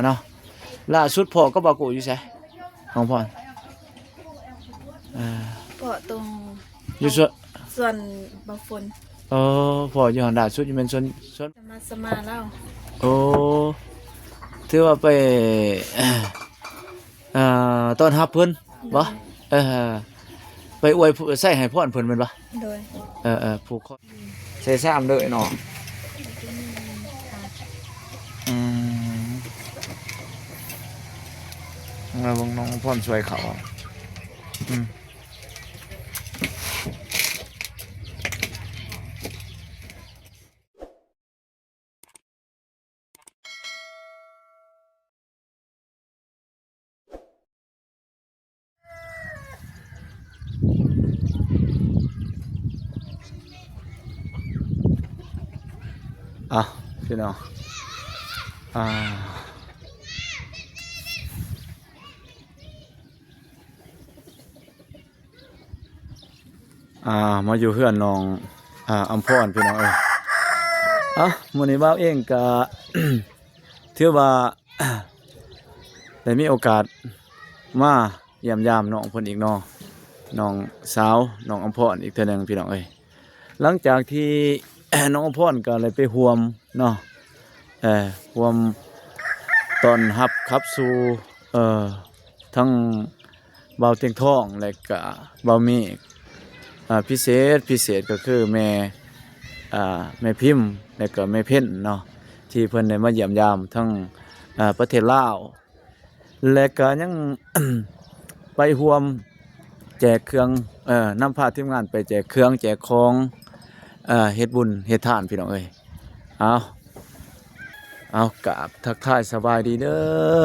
เนาะล่าสุดพ่อก็บ่กูอยู่ไสน้องพรก็ตรงอยู่ส่วนบางฝนพ่ออยู่หั่นล่าสุดอยู่เป็นส่วนสมาแล้วโอ้ถือว่าไปต้อนรับเพิ่นบ่ไปอวยใส่ให้พรเพิ่นแม่นบ่โดยผูกคอใส่ซ้ำเด้อเนาะวงน้องพ่อนช่วยเขาพี่น้องมาอยู่เพื่อนน้องอัมพรพี่น้องมื้อนี้บ่าวเองก็ ถือว่า ได้มีโอกาสมาเยี่ยมยามน้องเพิ่นอีกเนาะน้องสาวน้องอัมพรอีกเทื่อนึงพี่น้องหลังจากที่ น้องอัมพรก็เลยไปร่วมเนาะร่วมตอนรับขับสู่ทั้งบ่าวเตียงทองและก็บ่าวมีพิเศษก็คือแม่พิมพ์และก็แม่เพ็ญเนาะที่เพิ่นได้มาเยี่ยมยามทั้งประเทศลาวและก็ยัง ไปร่วมแจกเครื่องนำพาทีมงานไปแจกเครื่องแจกของเฮ็ดบุญเฮ็ดทานพี่น้องเอากราบทักทายสบายดีเด้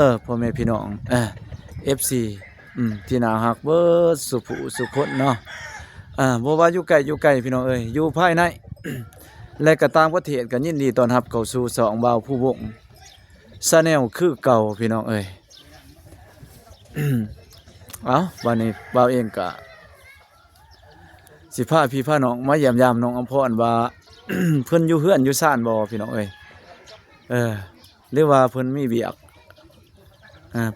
อพ่อแม่พี่น้องFC ที่น่าฮักเบิดสุคนเนาะบ่ว่าอยู่ไกลพี่น้องอยู่ภายใน และก็ต่างประเทศก็ยินดีต้อนรับเข้าสู่สองบ่าวผู้วงชาแนลคือเก่าพี่น้องวันนี้บ่าวเองก็สิพาพี่พาน้องมาเยี่ยมยามน้องอัมพรว่า เพิ่นอยู่เฮือนอยู่ซ่านบ่พี่น้องหรือว่าเพิ่นมีเวียก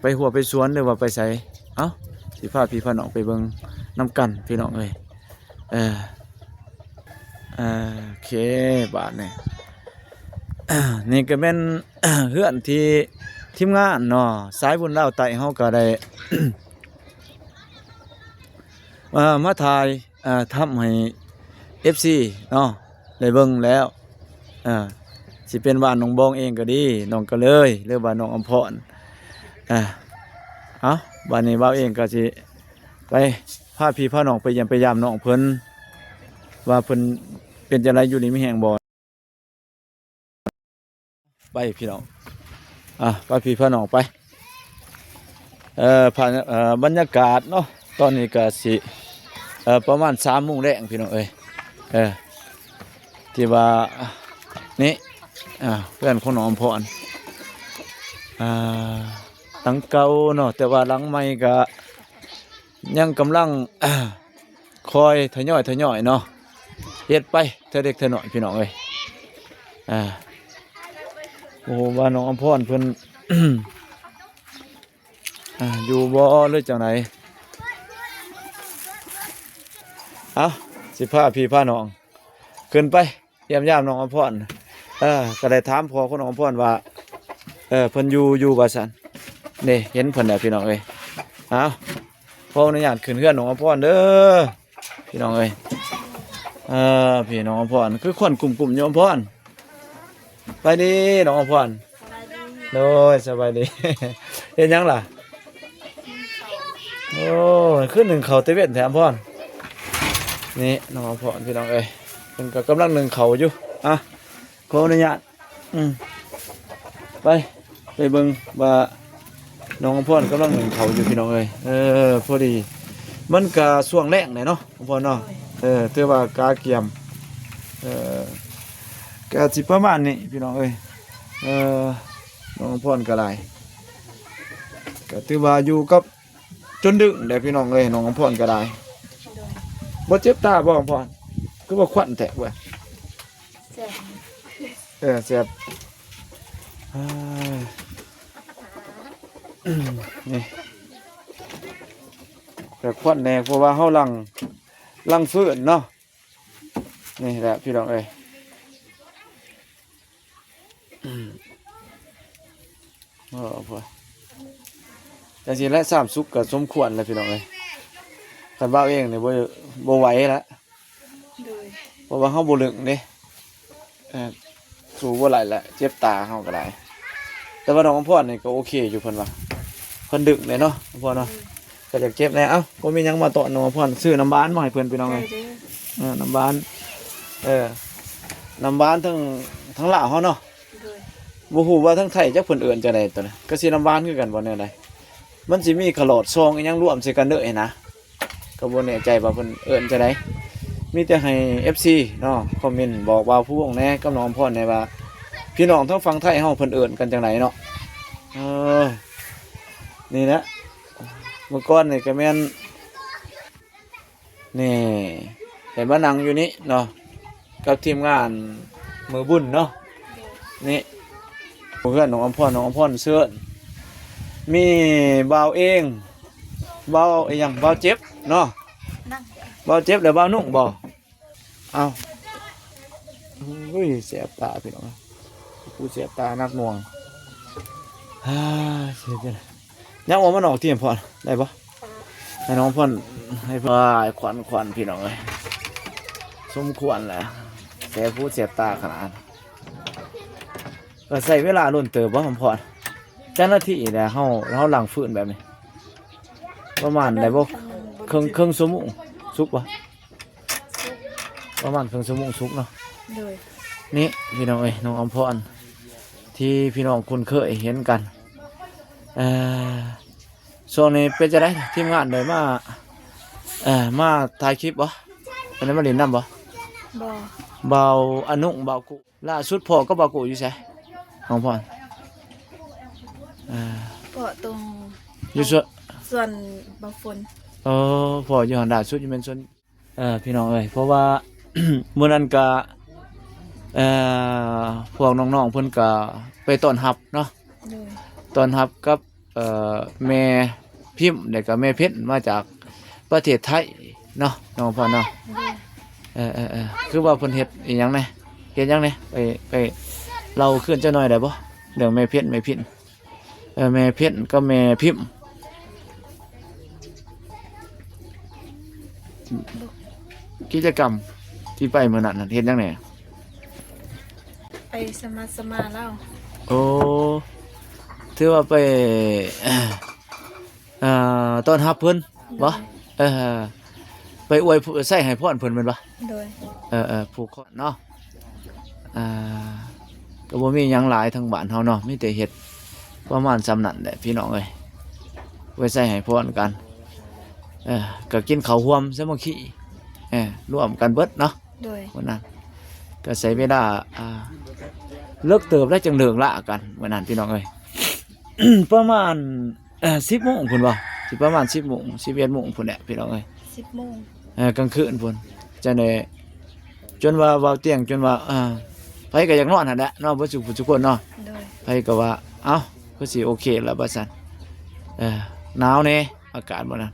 ไปหัวไปสวนหรือว่าไปไสสิพาพี่พาน้องไปเบิ่งนำกันพี่น้องโอเคบาทนี่ นี่ก็เป็น เฮือนที่ทีมงานเนาะสายบุญเล่าไต่เฮาก็ได้ มาถ่ายทำให้ FC เนาะได้เบิ่งแล้วสิเป็นบ้านน้องบองเองก็ดีน้องก็เลยหรือว่าน้องอัมพรบ้านนี้บ่าวเองก็สิไปพาพี่พาน้องไปเยี่ยมไปยามน้องเพิ่นว่าเพิ่นเป็นจังไดอยู่นี่มีแฮงบ่ไปพี่น้องพาพี่พาน้องไปผ่านบรรยากาศเนาะตอนนี้ก็สิประมาณ3 โมงแรงพี่น้องที่ว่านี่เพื่อนของน้องอัมพรหลังเก่าเนาะแต่ว่าหลังใหม่ก็ยังกำลังคอยทยอยเนาะเฮ็ดไปเท่าเด็กเท่าน้อยพี่น้องโอ้ว่าน้องอัมพรเพิ่น อยู่บ่หรือจังไหนสิพาพี่พาน้องขึ้นไปเยี่ยมยามน้องอัมพรก็ได้ถามพ่อของน้องอัมพรว่าเพิ่นอยู่ว่าซั่นนี่เห็นเพิ่นแล้วพี่น้องพ่ออนุญาตขึ้นเฮือนน้องอัมพรเด้อพี่น้องพี่น้องอัมพรคือคนกลุ่มโยมพรไปดีน้องอัมพรโดยสบายดี เฮ็ดหยังล่ะโอ้ขึ้นหนึ่งเขาเตเว่นแถมพรนี่น้องอัมพรพี่น้องเพิ่นก็กำลังหนึ่งเขาอยู่ขออนุญาตไปเบิ่งว่าน้องอัมพรกำลังหนึ่งเขาอยู่พี่น้องพอดีมันก็ช่วงแรงเนาะอัมพรเนาะถือว่ากาเกียมก็สิประมาณนี้พี่น้องน้องอัมพรก็ได้ก็ถือว่าอยู่กับจนดึกได้พี่น้องน้องอัมพรก็ได้บ่เจ็บตาบ่อัมพรคือว่าควันแตกเว้ยแซ่บ นี่แต่ควันแน่เพราะว่าเฮาลังฟื้นเนาะนี่แหละพี่น้องเอ้ยพอแต่สิและ3สุกก็สมควรแล้วพี่น้องเอ้ยคันว่าเองนี่บ่ไหวแล้ว โดย เพราะว่าเฮาบ่ลึกเด้สู้บ่ไหลแล้วเจ็บตาเฮาก็ได้แต่ว่าน้องอำพรนี่ก็โอเคอยู่เพิ่นว่าเพิ่นดึกเลยเนาะอำพรเนาะก็อยากเจ็บแน่เอ้าบ่มีหยังมาตอน้องอำพรซื้อน้ำบ้านมาให้เพิ่นพี่น้อง ได้ เอ้ย เด้อ น้ำบ้านน้ำบ้านทั้งลาวเฮาเนาะ โดย บ่ฮู้ว่าทั้งไทยจักเพิ่นเอิ้นจังได๋ตัวน่ะก็สิน้ำบ้านคือกันบ่แน่ใดมันสิมีขลอดซองอีหยังรวมใส่กันเด้อไอ้นะก็บ่แน่ใจว่าเพิ่นเอิ้นจังได๋มีแต่ให้ FC เนาะคอมเมนต์บอกว่าผู้วงแหน่กับน้องอำพรแหน่ว่าพี่น้องทั้งฝั่งไทยเฮาเพิ่นเอิ้นกันจังไดเนาะนี่นะเมื่อก่อนนี่ก็แม่นนี่เห็นว่านั่งอยู่นี่เนาะกับทีมงานมือบุญเนาะนี่เพื่อนน้องอำพรเสื้อมีบ่าวเองบ่าวอีหยังบ่าวเจ็บเนาะ นั่ง บ่าวเจ็บแล้วบ่าวนุ่งบ่เอาอุ้ยเสียบตาพี่น้องกูเสียบตานักหน่วงเสียจังยังว่ามันออกทีมพรได้ปะให้น้องพรให้พายขวัญพี่น้องเลยสมควรแหละแต่พูดเสียบตาขนาดก็ใส่เวลาลุ่นเติบว่าผมพรเจ้าหน้าที่เนี่ยเขาหลังฝืนแบบนี้ประมาณได้บ่ครึ่งชั่วโมงสุกปะประมาณครึ่งชั่วโมงสุกเนาะ โดย นี่พี่น้องเอ้ยน้องอำพรที่พี่น้องคุ้นเคยเห็นกันช่วงนี้เป็นจะได้ทีมงานเลยมาถ่ายคลิปบ่อันนี้มาเล่นน้ำบ่ บ่ เบาอนุเบากุล่าสุดพ่อก็เบากุอยู่ใช่น้องพรเกาะตรง อยู่ส่วน ส่วนบ่ฝน พ่ออยู่หันดาสุดอยู่เป็นส่วนพี่น้องเอ้ยเพราะว่า มื้อนั้นก็พวกน้องๆเพิ่นก็ไปต้อนรับเนาะ โดย ต้อนรับกับแม่พิมพ์แล้วก็แม่เพชรมาจากประเทศไทยเนาะน้องพ่อเนาะ โดย คือว่าเพิ่นเฮ็ดอีหยังแหน่เฮ็ดหยังแหน่ไปเราขึ้นเจ้าหน่อยได้บ่เรื่องแม่เพชรแม่พิมพ์แม่เพชรก็แม่พิมพ์กิจกรรมที่ไปมื้อนั้นน่ะเฮ็ดหยังแหน่ ไปสมาเล่า โอ้ถือว่าไปต้อนรับเพิ่นบ่ไปอวยใส่ให้พรเพิ่นแม่นบ่ โดย ผูกคอเนาะก็บ่มีหยังหลายทางบ้านเฮาเนาะมีแต่เฮ็ดประมาณส่ำนั้นแหละพี่น้องเอ้ยไว้ใส่ให้พรกันก็กินข้าวร่วมซะบ่ขี้ร่วมกันเบิดเนาะ โดย วันนั้นก็ใช้เวลาเลิกเติบแล้วจังเลิกละกันวันนั้นพี่น้องเอ้ย ประมาณ10 โมงพุ่นบ่สิประมาณ10 โมง11 โมงพุ่นแหละพี่น้องเอ้ย 10 โมง กลางคืนพุ่นจังได๋จนว่าเว้าเตียงจนว่าไผก็อยากนอนหั่นแหละเนาะบ่สุขทุกคนเนาะ โดย ไผก็ว่าเอ้าก็สิโอเคแล้วบัดซั่นหนาวแน่อากาศบ่นั้น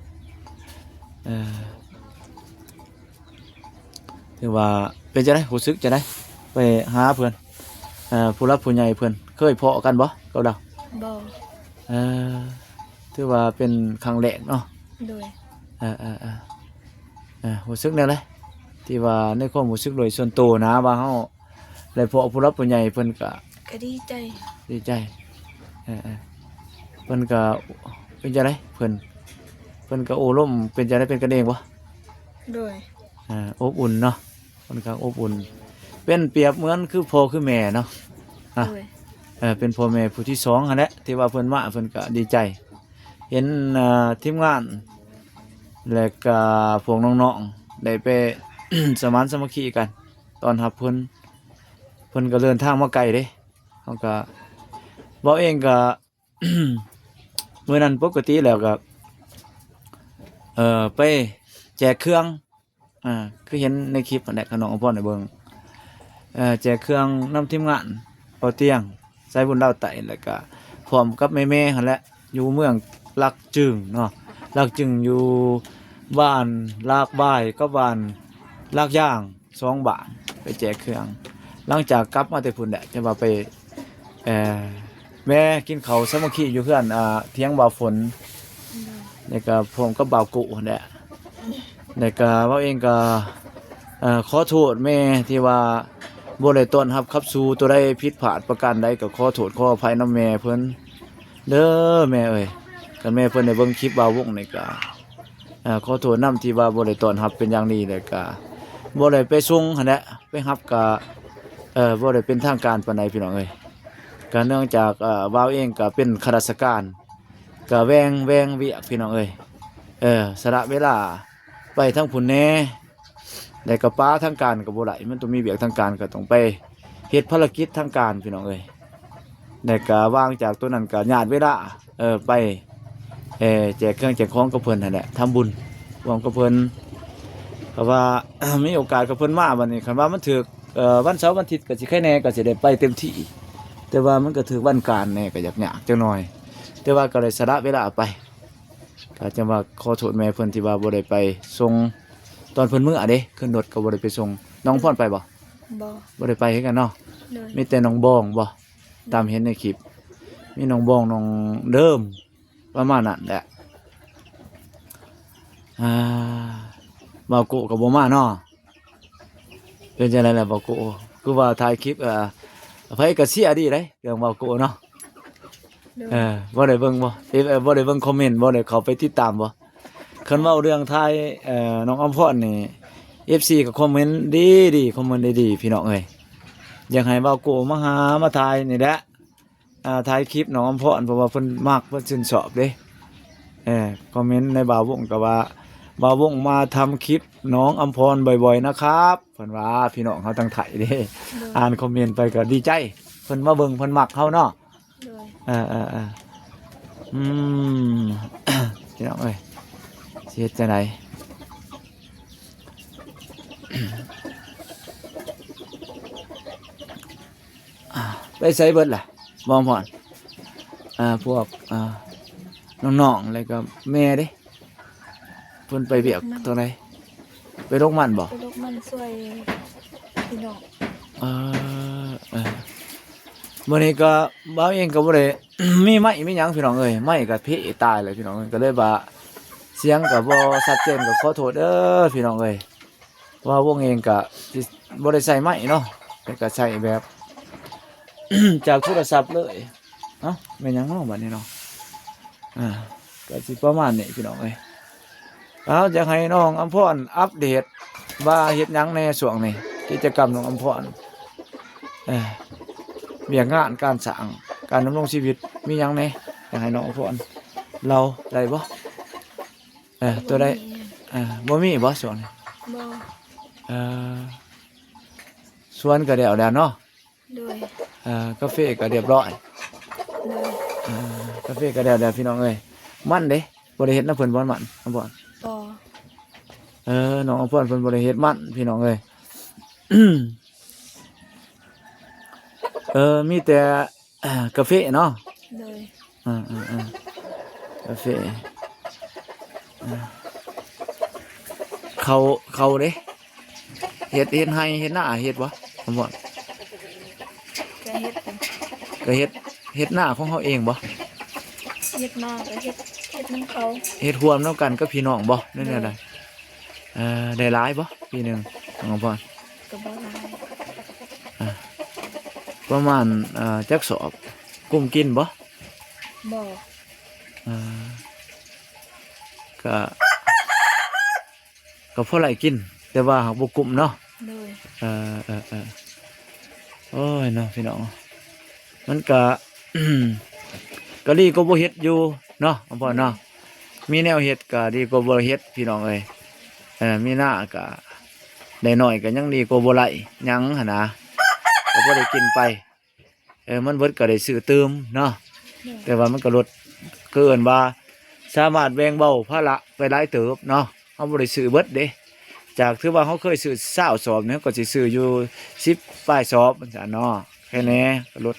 ถือว่าเป็นจังได๋รู้สึกจังได๋ไปหาเพิ่นผู้รักผู้ใหญ่เพิ่นเคยเพาะกันบ่กับเรา บ่ ถือว่าเป็นครั้งแรกเนาะ โดย รู้สึกแนวใดที่ว่าในความรู้สึกโดยส่วนตัวนะว่าเฮาได้เพาะผู้รักผู้ใหญ่เพิ่นก็ ก็ดีใจ ดีใจเพิ่นก็เป็นจังได๋เพิ่นก็โอ้ร่มเป็นจังได๋เป็นกันเองบ่ โดย อบอุ่นเนาะค่อนข้างอบอุ่นเป็นเปรียบเหมือนคือพ่อคือแม่เนาะ โดย เป็นพ่อแม่ผู้ที่2หั่นแหละที่ว่าเพิ่นมาเพิ่นก็ดีใจ เห็นทีมงานและก็พวกน้องๆได้ไป สมานสามัคคีกันตอนรับเพิ่นก็เดินทางมาไกลเด้เฮาก็เว้าเองก็ มื้อนั้นปกติแล้วก็ไปแจกเครื่องคือเห็นในคลิปนั่นแหละขน้องอภรได้เบิ่งแจกเครื่องนำทีมงานเอาเตียงใส่บุญดาวไตแล้วก็พร้อมกับแม่ๆหั่นแหละ อยู่เมืองลักจึงเนาะลักจึงอยู่บ้านลากบ่ายก็บ้านลากย่าง2บ้านไปแจกเครื่องหลังจากกลับมาแต่พุ่นแหละจะว่าไปแม่กินข้าวสามัคคีอยู่เพื่อนเที่ยงบ่าวฝนแล้วก็ผมก็บ่าวกุนั่นแหละแล้วก็เว้าเองก็ขอโทษแม่ที่ว่าบ่ได้ต้อนรับขับสู่ตัวใดผิดพลาดประการใดก็ขอโทษขออภัยนำแม่เพิ่นเด้อแม่เอ้ยคันแม่เพิ่นได้เบิ่งคลิปบ่าววงนี่ก็ขอโทษนำที่ว่าบ่ได้ต้อนรับเป็นอย่างนี้แล้วก็บ่ได้ไปส่งหั่นแหละไปรับก็บ่ได้เป็นทางการปานใดพี่น้องเอ้ยก็เนื่องจากบ่าวเองก็เป็นข้าราชการก็แวงเวียกพี่น้องเอ้ยสละเวลาไปทั้งพุ่นแหน่แต่ก็ป้าทางการก็บ่ได้มันต้องมีเวียกทางการก็ต้องไปเฮ็ดภารกิจทางการพี่น้องเอ้ยแต่ก็วางจากตัวนั้นก็ญาติเวลาไปแจกเครื่องแจกของกับเพิ่นนั่นแหละทำบุญรวมกับเพิ่นก็ว่า มีโอกาสกับเพิ่นมาบัดนี้คันว่ามันถึกวันเสาร์วันอาทิตย์ก็สิไข่แหน่ก็สิได้ไปเต็มที่แต่ว่ามันก็ถึกวันการแหน่ก็ยากจังหน่อยแต่ว่าก็ได้สละเวลาไปก็จะว่าขอโทษแม่เพิ่นที่ว่าบ่ได้ไปส่งตอนเพิ่นมื้อเด้ขึ้นรถก็บ่ได้ไปส่งน้องพรไปบ่ บ่ บ่ได้ไปคือกันเนาะ เลย มีแต่น้องบองบ่ตามเห็นในคลิปมีน้องบองน้องเดิมประมาณนั้นแหละบ่าวโกะก็บ่มาเนาะเป็นจังได๋ล่ะบ่าวโกะคือว่าถ่ายคลิปไผก็เสียดีเด้เรื่องบ่าวโกะเนาะ เลย บ่ได้เบิ่งบ่บ่ได้เบิ่งคอมเมนต์บ่ได้เข้าไปติดตามบ่คันเว้าเรื่องทายน้องอำพรนี่ FC ก็คอมเมนต์ดีคอมเมนต์ดีพี่น้องเอ้ยอยากให้บ่าวโกมาหามาถ่ายนี่แหละถ่ายคลิปน้องอำพรเพราะว่าเพิ่นมักเพิ่นชื่นชอบเด้คอมเมนต์ในบ่าววงก็ว่าบ่าววงมาทำคลิปน้องอำพรบ่อยๆนะครับเพิ่นว่าพี่น้องเฮาทั้งไทยเด้ เลย อ่านคอมเมนต์ไปก็ดีใจเพิ่นมาเบิ่งเพิ่นมักเฮาเนาะ เลย อืม พี่น้องเอ้ยสิเฮ็ดจังได ไปใส่เบิดล่ะบ่พรพวกน้องๆแล้วก็แม่เด้เพิ่นไปเวียกตรงใดไปโรงมันบ่ ไปลกมันช่วยพี่น้อง เอมื้อนี้ก็บ่าวเองก็บ่ได้ มีไม้มีหยังพี่น้องเอ้ยไม้ก็เพะตายเลยพี่น้องเอ้ยก็เลยว่าเสียงก็บ่ชัดเจนก็ขอโทษเด้อพี่น้องเอ้ยว่าวงเองก็สิบ่ได้ใช้ไม้เนาะแต่ก็ใช้แบบ จากโทรศัพท์เลยเอ้าแม่นหยังเนาะบัดนี้เนาะก็สิประมาณนี้พี่น้องเอ้ยเอาอยากให้น้องอำพรอัปเดตว่าเฮ็ดหยังในช่วงนี้กิจกรรมน้องอำพรเวียกงานการสร้างการดำรงชีวิตมีหยังแหน่อยากให้น้องอำพรเราได้บ่ตัวใดบ่มีบ่ช่วงนี้ บ่ สวนก็แล้วเนาะ เลย กาแฟก็เรียบร้อย เลย กาแฟก็แล้วพี่น้องเอ้ยมันเด้บ่ได้เฮ็ดน้ำเพิ่นบ่มันอำพร บ่ น้องอำพรเพิ่นบ่ได้เฮ็ดมันพี่น้องเอ้ย มีแต่กาแฟเนาะ เลย กาแฟเขาเด้เฮ็ดให้เฮ็ดหน้าเฮ็ดบ่อำพร จะเฮ็ดเป็น ก็เฮ็ดหน้าของเฮาเองบ่ เฮ็ดมาก็เฮ็ดนำเขา เฮ็ดร่วมนำกันกับพี่น้องบ่นั่นแหละได้หลายบ่ปีหนึงน้องอำพร ก็บ่หลาย ประมาณจักสอบกุ้มกินบ่ บ่ ก็ก็พอไหลกิน แต่ว่าหากบ่กุ้มเนาะ เลย โอ้ยเนาะพี่น้องมันก็ ก็ดีก็บ่เฮ็ดอยู่เนาะอำพรเนาะมีแนวเฮ็ดก็ดีกว่าบ่เฮ็ดพี่น้องเอ้ยมีหน้าก็ได้น้อยก็ยังดีกว่าบ่ไหลหยังหั่นนะก็บ่ได้กินไปมันเบิดก็ได้ซื้อเติมเนาะ เลย แต่ว่ามันก็ลดเกินว่าสามารถแบ่งเบาภาระไปหลายเติบเนาะเฮาบ่ได้ซื้อเบิดเด้จากที่ว่าเฮาเคยซื้อ20สอบเนี่ยก็สิซื้ออยู่10ปลายสอบจังซั่นเนาะแค่นี้ก็ลด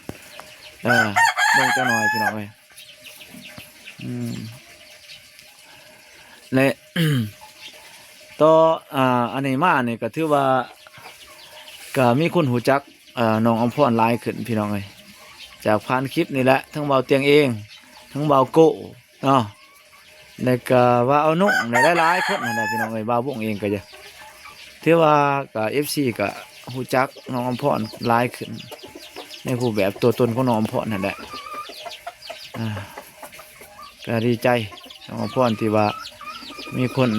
เบิ่งจักหน่อยพี่น้องเอ้ย อืมและ ต่ออันนี้มานี่ก็ถือว่าก็มีคนหูจักน้องอมพรหลายขึ้นพี่น้องเอ้ยจากผ่านคลิปนี่แหละทั้งเบาเตียงเองทั้งเบาโก้เนาะแล้วก็ว่าเอานุ่งได้หลายๆคนนั่นแหละพี่น้องเอ้ยบ่าววงเองก็จะถือว่าก็ FC ก็หูจักน้องอมพรหลายขึ้นในรูปแบบตัวตนของน้องอมพรนั่นแหละก็ดีใจน้องอมพรที่ว่ามีคน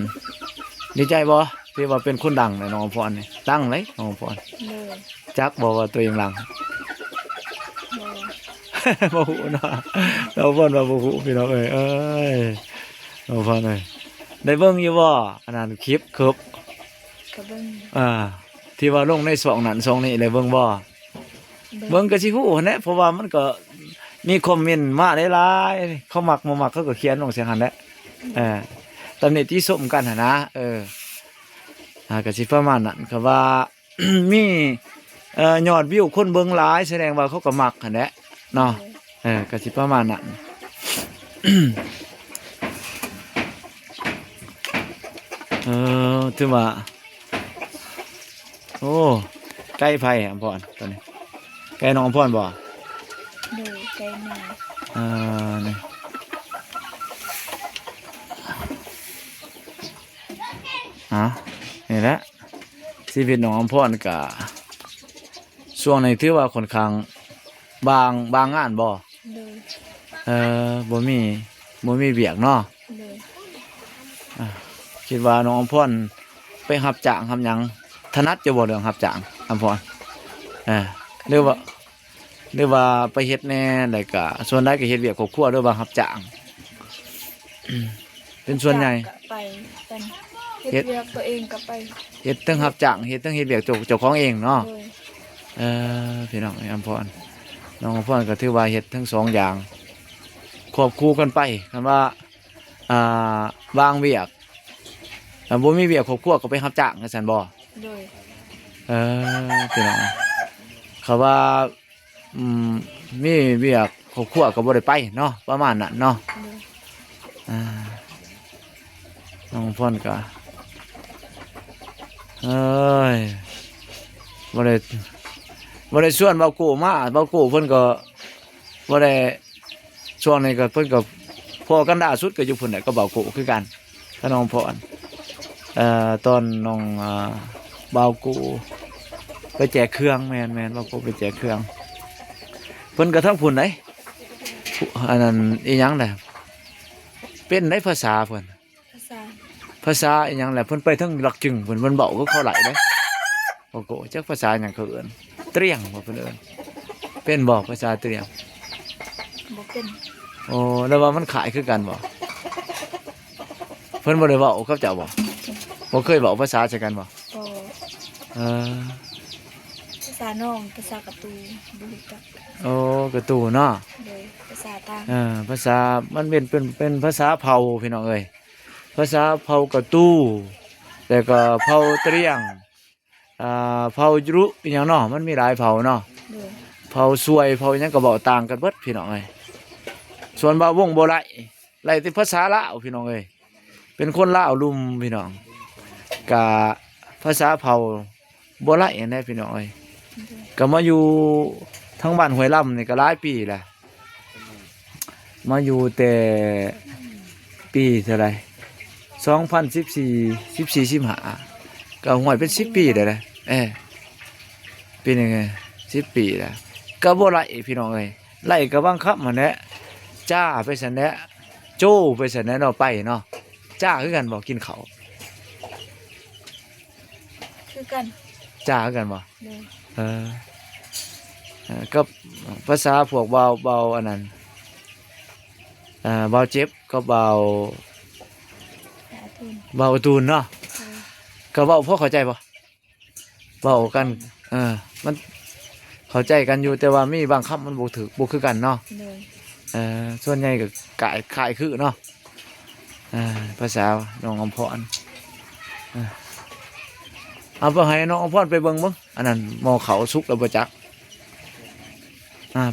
ดีใจบ่ที่ว่าเป็นคนดังในน้องอมพรนี่ดังเลยน้องอมพร เลย จักบอกว่าตัวเองดัง บ่ บ่ฮู้เนาะเราเพิ่นว่าบ่ฮู้พี่น้องเอ้ยเราเพิ่นเอ้ยได้เบิ่งอยู่บ่อันนั้นคลิปครับ ก็เบิ่ง ที่ว่าลงในช่องนั้นช่องนี้ได้เบิ่งบ่เบิ่งก็สิฮู้หั่นแหละเพราะว่ามันก็มีคอมเมนต์มาหลายๆเขามักบ่มักเขาก็เขียนลงเสียงหั่นแหละตำหนิที่ส้มกันหั่นนะก็สิประมาณนั้นก็ว่า มียอดวิวคนเบิ่งหลายแสดงว่าเขาก็มักหั่นแหละเนาะก็สิประมาณนั้น ถือว่าโอ้ใกล้ไผ่อำพรตอนนี้ใกล้น้องอำพรบ่ เลยไกลมา นี่นี่แหละชีวิตน้องอำพรก็ช่วงนี้ถือว่าค่อนข้างบางงานบ่ เลย บ่มีเบียกเนาะ เลย คิดว่าน้องอำพรไปรับจ้างทำหยังถนัดจะบ่เรื่องรับจ้างอำพรหรือว่าไปเฮ็ดแหน่แล้วก็ส่วนใดก็เฮ็ดเวียกครอบครัวหรือว่ารับจ้างเป็นส่วนใหญ่ ก็ไปกันเฮ็ดเวียกตัวเองก็ไป เฮ็ดทั้งรับจ้างเฮ็ดทั้งเฮ็ดเวียกเจ้าของเองเนาะ เลย พี่น้องอำพรน้องอำพรก็ถือว่าเฮ็ดทั้งสองอย่างควบคู่กันไปคันว่าบางเวียกบ่มีเวียกครอบครัวก็ไปรับจ้างจังซั่นบ่ เลย พี่น้องเขาว่ามีเวียกครอบครัวก็บ่ได้ไปเนาะประมาณนั้นเนาะ เลย น้องพ่นก็บ่ได้ชวนเบาโก้มาเบาโก้เพิ่นก็บ่ได้ช่วงนี้ก็เพิ่นก็พอกันล่าสุดก็อยู่พุ่นน่ะก็เบาโก้คือกันกับน้องพรตอนน้องเบาโก้ไปแจกเครื่องแม่นเบาโก้ไปแจกเครื่องเพิ่นก็ทั้งพุ่นได้อันนั้นอีหยังแหละเป็นได้ภาษาเพิ่น ภาษา อีหยังแหละเพิ่นไปทั้งหลักจึงเพิ่นเบาก็เขาไหลเด้เบาโก้จักภาษาหยังเขาเอิ้นเตรียงบ่เพิ่นเอิ้นเป็นบ่ภาษาเตรียง บ่เป็น โอ้แล้วว่ามันขายคือกันบ่เพิ่นบ่ได้เว้ากับเจ้าบ่เคยเว้าภาษาใส่กันบ่ บ่ เออ ภาษาน้องภาษาการ์ตูนบ่รู้จัก โอ้กระตูเนาะ เลยภาษาต่าง ภาษามันเป็นภาษาเผ่าพี่น้องเอ้ยภาษาเผ่ากระตูแต่ก็เผ่าเตรียงเผ่ายุรุอีหยังเนาะมันมีหลายเผ่าเนาะ เลย เผ่าซวยเผ่าหยังก็เว้าต่างกันเบิดพี่น้องเอ้ยส่วนบ่าววงบ่ไล่แต่ภาษาลาวพี่น้องเอ้ยเป็นคนลาวลุมพี่น้องกะภาษาเผ่าบ่ไล่อันใดพี่น้องเอ้ย เลย ก็มาอยู่ทั้งบ้านห้วยลำนี่ก็หลายปีแหละมาอยู่แต่ปีเท่าไหร่2014 14 15ก็ห่วยเป็น10 ปีได้เลยปีนึงไง10 ปีแล้วก็บ่ไล่พี่น้องเอ้ยไล่ก็บังคับมันแหละจ้าไปซั่นแหละโจ้ไปซั่นแหละเนาะไปเนาะจ้าคือกันบ่กินข้าว คือกัน จ้าคือกันบ่ เลย ก็ภาษาพวกเบาอันนั้นเบาเจ็บก็ภาษาทุน เบาตูนเนาะ เลย ก็เบาพอเข้าใจปะเบากันมันเข้าใจกันอยู่แต่ว่ามีบางคำมันบ่คือกันเนาะ เลย ส่วนใหญ่ก็ขายคือเนาะภาษาน้องอมพรเอาไปให้น้องอมพรไปเบิ่งอันนั้นหม้อเขาสุกแล้วบ่จัก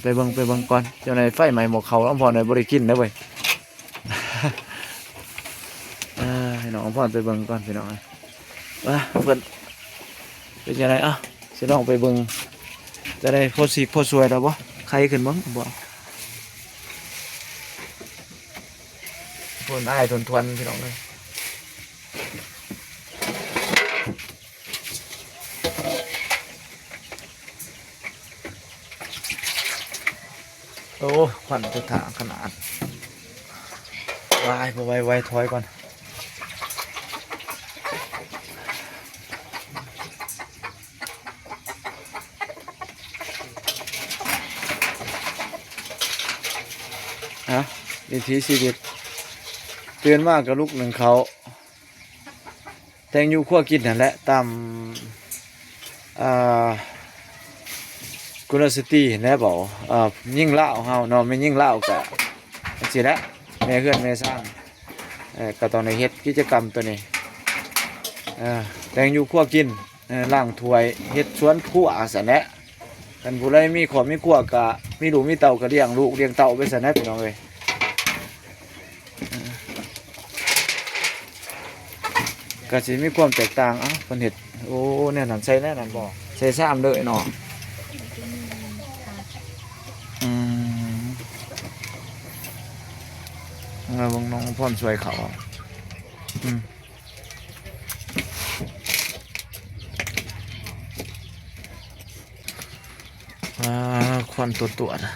ไปเบิ่งก่อนเจ้าในไฟใหม่หม้อเขาอมพรในบ่ได้กินนะเว้ย องพ่อนไปเบิ่งก่อนพี่น้องว่าเพิ่นเป็นยังไงอ่ะสิลองไปเบิ่งจะได้โพสิโพสวยแล้วบ่ใครขึ้นบ้างบ่คนอ้ายทนทวนพี่น้องเลยโอ้ขวัญจะถาขนาดวายพอไวถอยก่อนฮะวิถีชีวิตเตือนมากกับลูกหนึ่งเขาแตงอยู่ขั้วกินนั่นแหละตามกุลสตรีแน่บอกยิ่งเล่าเฮาเนาะไม่ยิ่งเล่ากะสิละแม่เพื่อนแม่สร้างก็ต้องในเฮ็ดกิจกรรมตัวนี้แตงอยู่ขั้วกินล้างถ้วยเฮ็ดสวนครัวสันแหละกันผู้ใดมีขอบมีครัวกะมีลูกมีเต่าก็เลี้ยงลูกเลี้ยงเต่าไปสันแหละพี่น้องเอ้ยก็สิมีความแตกต่างเพิ่นเฮ็ดโอ้แน่นอนใส่แน่นอนบ่ใส่ซ้ำเลยเนาะบางน้องพ่อนช่วยเขาควันตัวนะ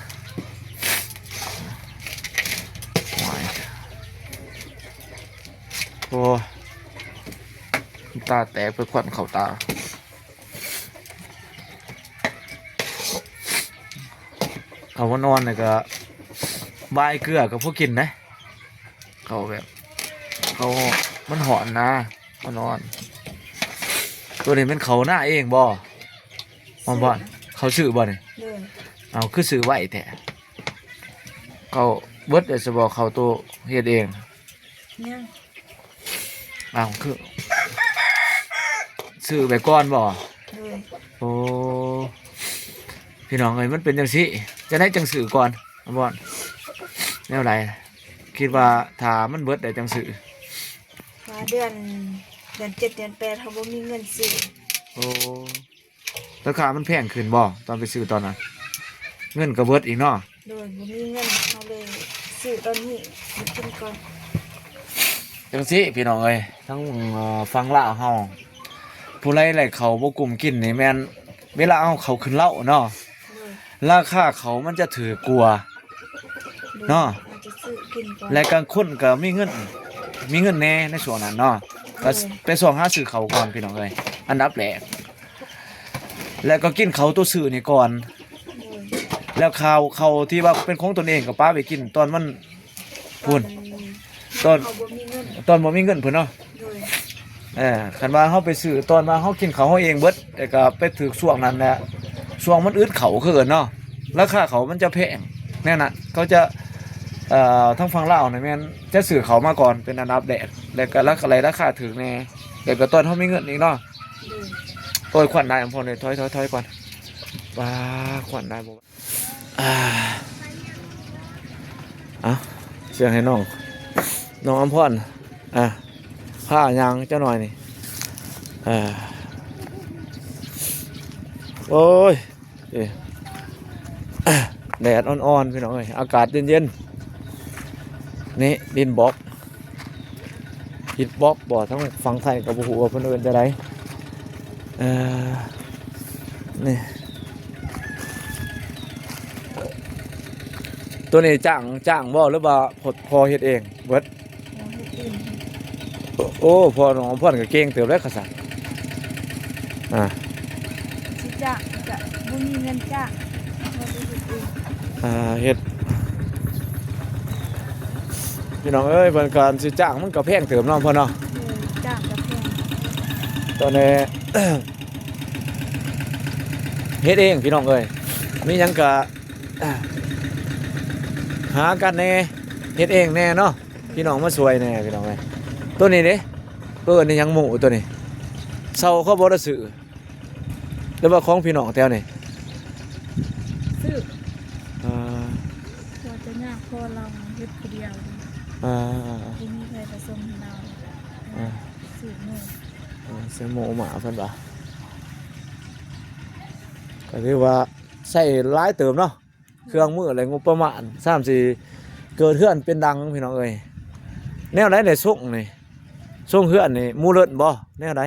โอ้ตาแตกไปควันเข่าตาเขาว่านอนเนี่ยก็บายเกลือกับพวกกินนะเขาแบบเขามันหอนนะมันนอนตัวนี้เป็นเขาหน้าเองบ่มันบ่เขาซื้อบ่เนี่ยเอาคือซื้อไว้แต่เขาเบิดจะบอกเขาตัวเฮ็ดเองเอาคือซื้อไปก้อนบ่โอ้พี่น้องเอ้ยมันเป็นจังซี่จะได้จังสื่อก่อนมันบ่แนวไรคิดว่าถ้ามันเบิดได้จังสื่อว่าเดือน7 เดือน 8เขาบ่มีเงินซื้อโอ้ราคามันแพงขึ้นบ่ตอนไปซื้อตอนนั้นเงินก็เบิดอีกเนาะโดยบ่มีเงินเขาเลยซื้อตอนนี้มากินก่อนจังซี่พี่น้องเอ้ยทั้งฟังลาวเฮาผู้ใดไหลเขาบ่กลุ่มกินนี่แม่นเวลาเอาเขาขึ้นเหล้าเนาะราคาเขามันจะถือกลัวเนาะและกลางคนก็มีเงินแน่ในส่วนนั้นเนาะก็ไปส่องหาซื้อเขาก่อนพี่น้องเอ้ยอันดับแรกแล้วก็กินเขาตัวซื้อนี่ก่อนแล้วเขาที่ว่าเป็นของตนเองกับป้าไปกินตอนมันพุ่นตอนบ่มีเงินเพิ่นเนาะคันว่าเฮาไปซื้อตอนมาเฮากินเขาเฮาเองเบิดแต่ก็ไปถึกช่วงนั้นแหละช่วงมันอึดเขาคือเอิ้นเนาะราคาเขามันจะแพงแน่น่ะเขาจะทั้งฝั่งลาวนี่แม่นจะซื้อเขามาก่อนเป็นอันดับแรกแล้วก็ราคาถึกแน่แล้วก็ตอนเฮามีเงินอีกเนาะโอ้ยขวัญได้อำพรเลยถอยก่อนว้าขวัญได้บ่เสียงให้น้องอำพรผ้ายางเจ้าหน่อยนี่โอ้ยแดดอ่อนๆพี่น้องเอ้ยอากาศเย็นๆนี่ดินบล็อกหินบล็อกบ่ทั้งฝั่งไทยกับบุหัวเพิ่นเอิ้นจะได้นี่ตัวนี้จ้างบ่หรือว่าพอเฮ็ดเองเบิดโอ้พอน้องพ่อนก็เก่งเติบแล้วค่ะสั่นสิจ้างก็บ่มีเงินจ้างเฮ็ดพี่น้องเอ้ยเพิ่นการสิจ้างมันก็แพงเติบเนาะพ่อเนาะจ้างก็แพงตอนนี้ เฮ็ดเองพี่น้องเอ้ยมีหยังก็หากันแน่เฮ็ดเองแน่เนาะพี่น้องมาสวยแน่พี่น้องเอ้ยตัวนี้เด้นี่ยังหมูตัวนี้เซาเขาบ่ได้ซื้อแล้วว่าของพี่น้องแถวนี่ซื้อพอจะยากพอเราเฮ็ดผู้เดียวมีใครผสมเรา สิบหนึ่ง เสยโมหมาเพิ่นบ่ก็ถือว่าใช้หลายเติมเนาะเครื่องมืออะไรงบประมาณ3-4เกิดเฮือนเป็นดังพี่น้องเอ้ยแนวไหนได้ส่งนี่ส่งเฮือนนี่หมู่เลิศบ่แนวไหน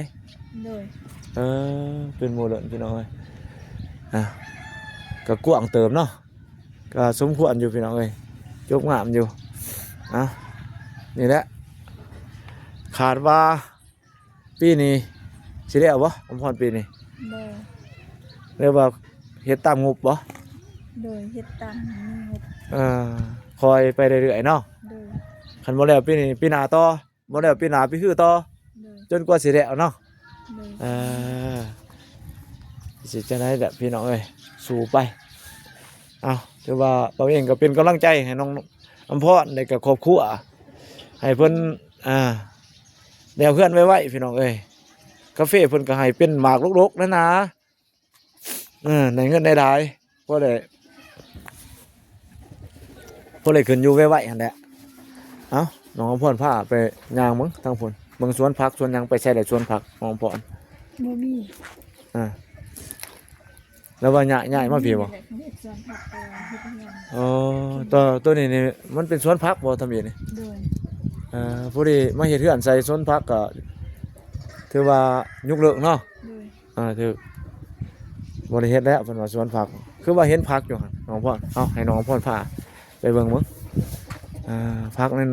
โดย เป็นหมู่เลิศพี่น้องเอ้ยก็กว้างเติมเนาะก็สมควรอยู่พี่น้องเอ้ยยกงามอยู่นี่แหละขาดว่าปีนี้สิได้เอาบ่อำพรปีนี้ โดย เรียกว่าเฮ็ดตามงบบ่ โดยเฮ็ดตามมีงบ คอยไปเรื่อยๆเนาะ โดย คันบ่แล้วปีนี้ปีหน้าต่อบ่แล้วปีหน้าปีคือต่อ โดย จนกว่าสิได้เอาเนาะ โดย สิจังได๋แหละพี่น้องเอ้ยสู้ไปถือว่าเราเองก็เป็นกำลังใจให้น้องอำพรได้กับครอบครัวให้เพิ่นแนวเพื่อนไว้พี่น้องเอ้ยกาแฟเพิ่นก็ให้เป็นหมากรกๆนะในเงินได้หลายพอได้ขึ้นอยู่ไว้หั่นแหละน้องอำพรพาไปย่างมึงทางพุ่นเบิ่งสวนผักสวนหยังไปใช้ได้สวนผักน้องอำพร บ่มี แล้วว่าใหญ่มาพี่บ่ เฮ็ดสวนผักเฮ็ดหยัง ตัวนี้นี่มันเป็นสวนผักบ่ทำอีนี่ โดย ผู้ที่มาเฮ็ดเรือนใส่สวนผักก็ถือว่ายุกเลิกเนาะ โดย ถือบ่ได้เฮ็ดแล้วเพิ่นว่าสวนผักคือว่าเห็นผักอยู่หั่นน้องพ่อนให้น้องพ่อนพาไปเบิ่งมึงผักนั่น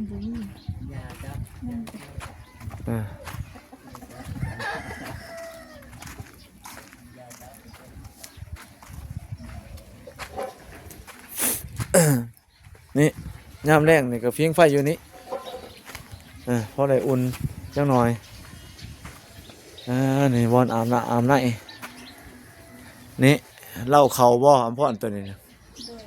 บ่มี นี่ยามแรงนี่ก็เพียงไฟอยู่นี่พอได้อุ่นจังหน่อยนี่บอนอาบน้ำอาบในนี่เหล้าเขาบ่อำพ่อนตัวนี้นะ โดย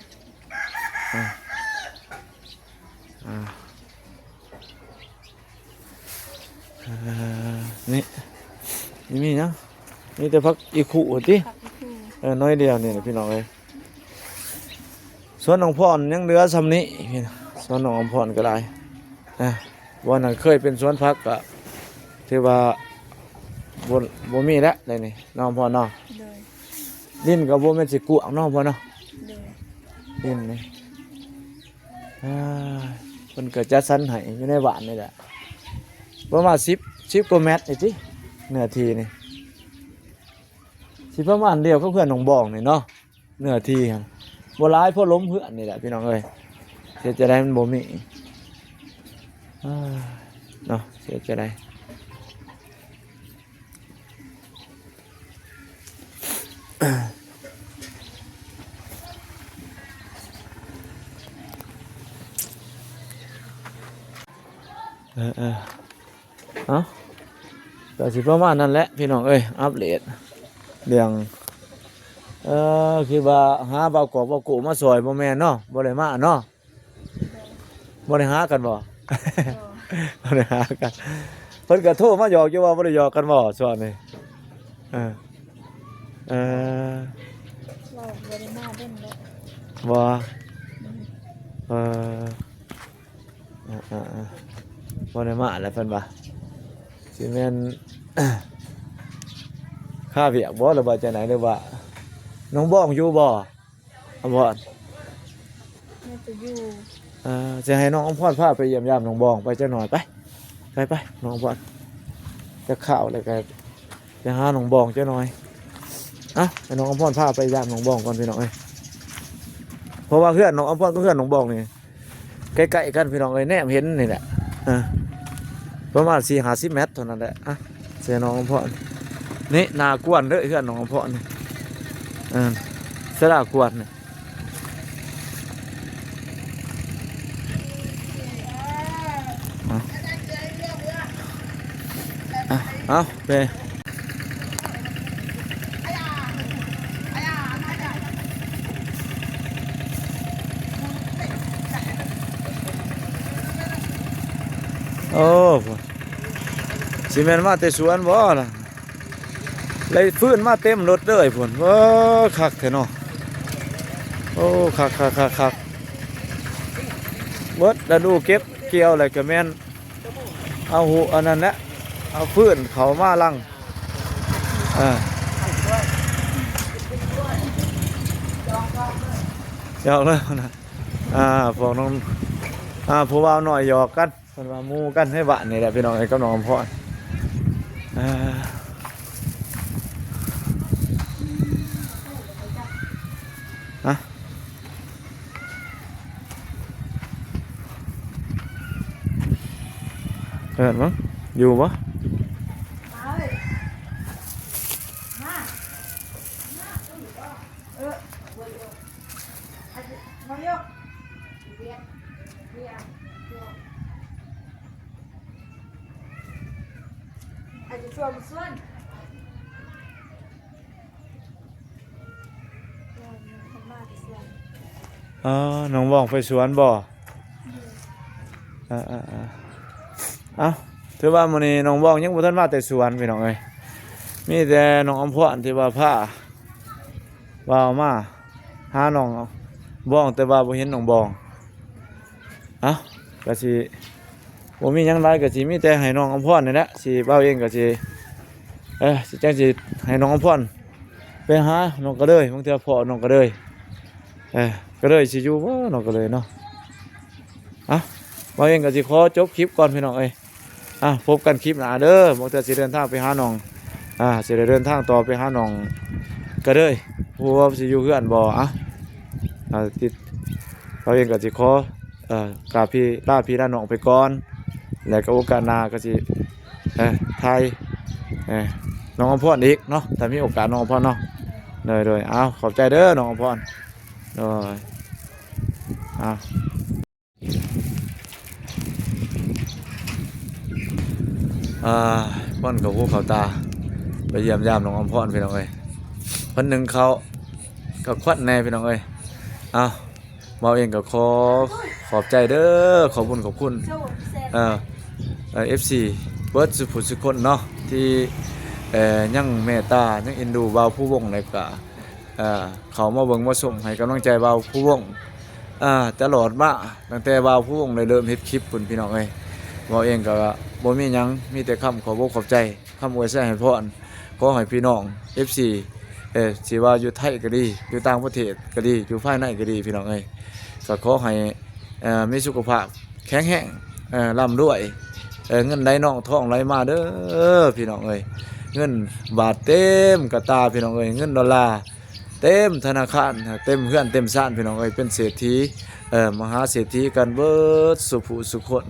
นี่มีนะมีแต่พักอีขู่ติ ผักคือ น้อยเดียวนี่นะพี่น้องเอ้ยส่วนน้องพ่อนยังเหลือซำนี้พี่น้องส่วนน้องพ่อนก็ได้วันนั้นเคยเป็นสวนพักก็ที่ว่าบ่มีแล้วเลยนี่น้องพ่อนเนาะ โดย ดินก็บ่แม่นสิกวางเนาะพ่อเนาะ โดย ดินนี่เพิ่นก็จัดสรรให้อยู่ในบ้านนี่แหละประมาณ10กว่าเมตรนี่ติเนื้อที่นี่สิประมาณเดียวกับเพื่อนน้องบองนี่เนาะเนื้อที่ครับบ่หลายเพราะล้มเพื่อนนี่แหละพี่น้องเอ้ยเสียจะได้มันบ่มีเนาะเสียจะได้ก็สิประมาณนั้นแหละพี่น้องเอ้ยอัปเดตเรื่องคือว่าหาเบากอบเบากูมาซอยบ่แม่นเนาะบ่ได้มาเนาะบ่ได้หากันบ่ บ่ได้หากันเพิ่นก็โทรมาหยอกอยู่ว่าบ่ได้หยอกกันบ่ส่วนนี้เราบ่ได้มาเล่นแล้ว บ่บ่ได้มาแล้วเพิ่นว่าสิแม่น ค่าเวียกบ่หรือว่าจังได๋หรือว่าน้องบ้องอยู่บ่อำพร แม่จะอยู่ จะให้น้องอำพรพาไปเยี่ยมยามน้องบ้องไปจักหน่อยไปน้องอำพรจะข้าวเลยก็จะหาน้องบ้องจักหน่อยให้น้องอำพรพาไปยามน้องบ้องก่อนพี่น้องเอ้ยเพราะว่าเพื่อนน้องอำพรกับเพื่อนน้องบ้องนี่ใกล้ๆกันพี่น้องเอ้ยแนมเห็นนี่แหละประมาณ4-50 เมตรเท่านั้นแหละเสียน้องอำพรนี่นากวนเด้อเพื่อนน้องอำพรนี่สระกวนนี่เอาไปโอ้สิแม่นมาแต่สวนบ่ล่ะเลยฟื้นมาเต็มรถเลยพุ่นคักแท้เนาะโอ้คักเบิดแล้วดูเก็บเกี่ยวอะไรก็แม่น เอาหูอันนั้นแหละเอาฟื้นเขามาลังหยอกเลยนะพวกน้องผู้บ่าวหน่อยหยอกกันเพิ่นว่าหมู่กันให้บ้านนี่แหละพี่น้องไอ้กับน้องอำพรเอิ้นมั้งอยู่บ่น้องบ้องไปสวนบ่เอ้าถือว่ามื้อนี้น้องบ้องยังบ่ทันมาแต่สวนพี่น้องเอ้ยมีแต่น้องอำพรที่ว่าพาว่าเอามาหาน้องบ้องแต่ว่าบ่เห็นน้องบ้องก็สิบ่มีหยังหลายก็สิมีแต่ให้น้องอำพรนี่แหละสิเว้าเองก็สิสิจังสิให้น้องอำพรไปหาน้องก็เลยบางเทื่อพ่อน้องก็เลยก็เลยสิอยู่บ่น้องก็เลยเนาะเว้าเองก็สิขอจบคลิปก่อนพี่น้องเอ้ยพบกันคลิปหน้าเด้อบางเทื่อสิเดินทางไปหาน้องสิได้เดินทางต่อไปหาน้องก็เลยผู้ว่าสิอยู่เฮือนบ่ติดเว้าเองก็สิขอกราบพี่ลาพี่ลาน้องไปก่อนแล้วก็โอกาสหน้าก็สิไทยน้องอำพรอีกเนาะถ้ามีโอกาสน้องอำพรเนาะเลยขอบใจเด้อน้องอำพรเลยป้อนกับพวกเขาตาไปเยี่ยมยามน้องอำพรพี่น้องเอ้ยวันหนึ่งเขากับควัดแน่พี่น้องเอ้ยมาเองก็ขอบใจเด้อขอบคุณFC เบิร์ดสุภุสุคนเนาะที่ยังเมตตายังเอ็นดูเบาผู้วงในกะเขามาเบิ่งมาส่งให้กำลังใจเบาผู้วงตลอดมาตั้งแต่เบาผู้วงเลยเริ่มเฮ็ดคลิปคุณพี่น้องเอ้ยมาเองก็บ่มีหยังมีแต่คำขอบใจคำอวยพรให้พรขอให้พี่น้อง FC สิว่าอยู่ไทยก็ดีอยู่ต่างประเทศก็ดีอยู่ภายในก็ดีพี่น้องเอ้ยก็ขอให้มีสุขภาพแข็งแรงร่ำรวยเงินไหลน่องทองไหลมาเด้อพี่น้องเอ้ยเงินบาทเต็มกระตาพี่น้องเอ้ยเงินดอลลาร์เต็มธนาคารเต็มเฮือนเต็มซ่านพี่น้องเอ้ยเป็นเศรษฐีมหาเศรษฐีกันเบิดสุผู้สุคน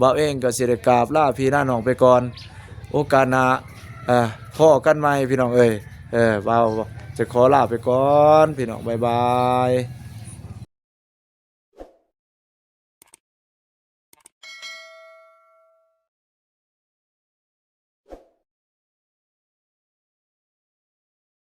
บ่าวเองก็สิได้กราบลาพี่น้าน้องไปก่อนโอกาสหน้าพ้อกันใหม่พี่น้องเอ้ยบ่าวจะขอลาไปก่อนพี่น้องบ๊ายบาย